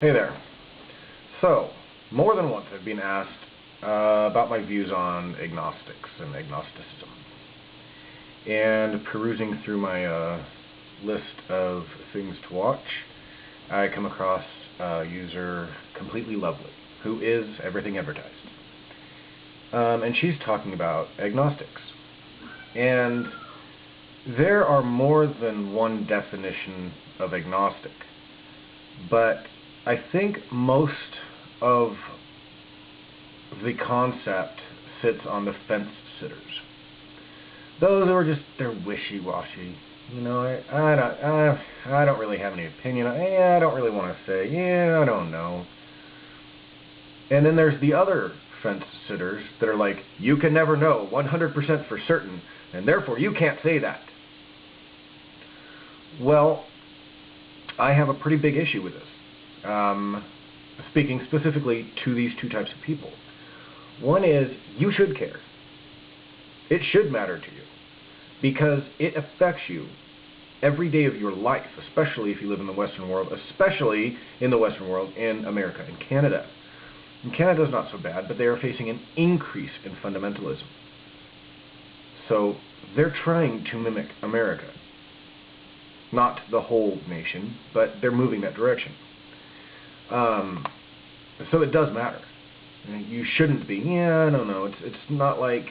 Hey there. So, more than once I've been asked about my views on agnostics and agnosticism. And perusing through my list of things to watch, I come across a user, Completely Lovely, who is everything advertised. And she's talking about agnostics. And there are more than one definition of agnostic, but I think most of the concept sits on the fence sitters. Those who are just, they're wishy-washy. You know, I don't really have any opinion. I don't really want to say. I don't know. And then there's the other fence sitters that are like, you can never know 100% for certain, and therefore you can't say that. Well, I have a pretty big issue with this. Speaking specifically to these two types of people. One is, you should care. It should matter to you, because it affects you every day of your life, especially if you live in the Western world, especially in the Western world, in America and Canada. And Canada's not so bad, but they are facing an increase in fundamentalism. So they're trying to mimic America. Not the whole nation, but they're moving that direction. So it does matter. You shouldn't be, I don't know, it's not like,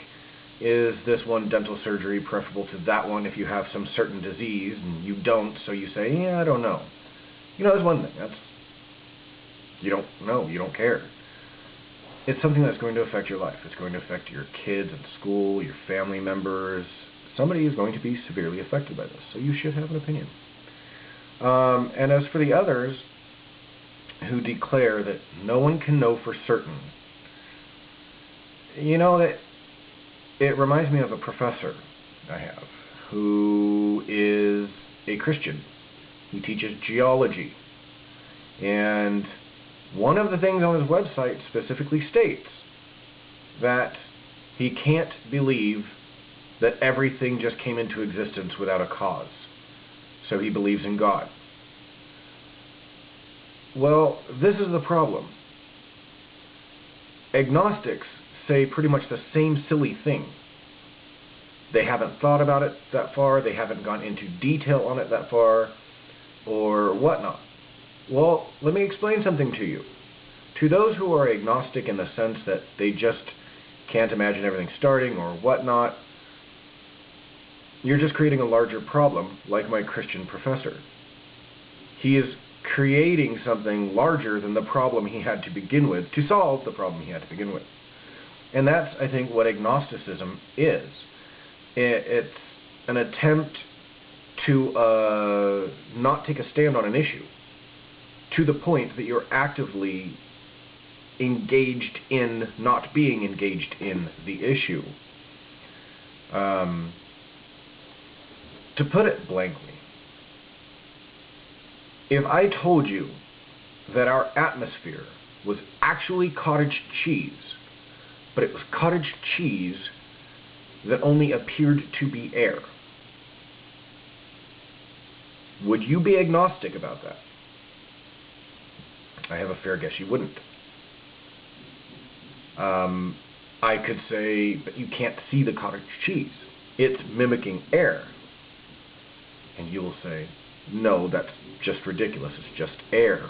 is this one dental surgery preferable to that one if you have some certain disease and you don't, so you say, I don't know. You know, that's one thing. That's, you don't know, you don't care. It's something that's going to affect your life. It's going to affect your kids at school, your family members. Somebody is going to be severely affected by this, so you should have an opinion. And as for the others who declare that no one can know for certain, you know, that it reminds me of a professor I have who is a Christian. He teaches geology, and one of the things on his website specifically states that he can't believe that everything just came into existence without a cause. So he believes in God. Well, this is the problem. Agnostics say pretty much the same silly thing. They haven't thought about it that far, they haven't gone into detail on it that far, or whatnot. Well, let me explain something to you. To those who are agnostic in the sense that they just can't imagine everything starting or whatnot, you're just creating a larger problem, like my Christian professor. He is creating something larger than the problem he had to begin with, to solve the problem he had to begin with. And that's, I think, what agnosticism is. It's an attempt to not take a stand on an issue, to the point that you're actively engaged in not being engaged in the issue. To put it blankly, if I told you that our atmosphere was actually cottage cheese, but it was cottage cheese that only appeared to be air, would you be agnostic about that? I have a fair guess you wouldn't. I could say, but you can't see the cottage cheese. It's mimicking air. And you will say, no, that's just ridiculous. It's just air.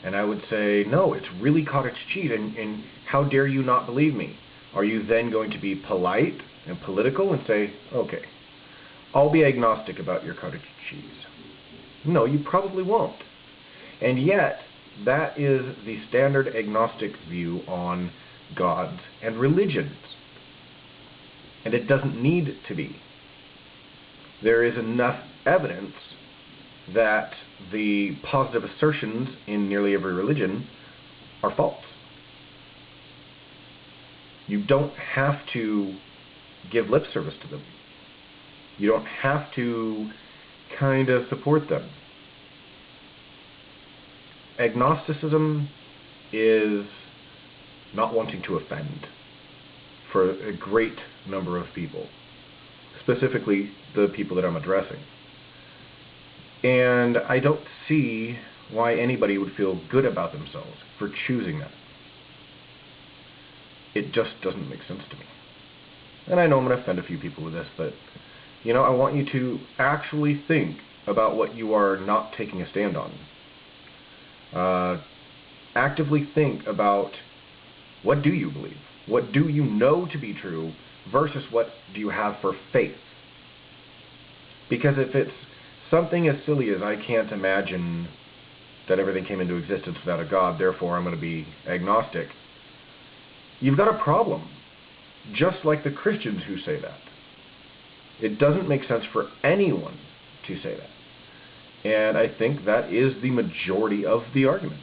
And I would say, no, it's really cottage cheese, and how dare you not believe me? Are you then going to be polite and political and say, okay, I'll be agnostic about your cottage cheese? No, you probably won't. And yet, that is the standard agnostic view on gods and religions. And it doesn't need to be. There is enough evidence that the positive assertions in nearly every religion are false. You don't have to give lip service to them. You don't have to kind of support them. Agnosticism is not wanting to offend for a great number of people, specifically the people that I'm addressing. And I don't see why anybody would feel good about themselves for choosing that. It just doesn't make sense to me. And I know I'm going to offend a few people with this, but, you know, I want you to actually think about what you are not taking a stand on. Actively think about, what do you believe? What do you know to be true versus what do you have for faith? Because if it's something as silly as I can't imagine that everything came into existence without a God, therefore I'm going to be agnostic, you've got a problem. Just like the Christians who say that. It doesn't make sense for anyone to say that. And I think that is the majority of the argument.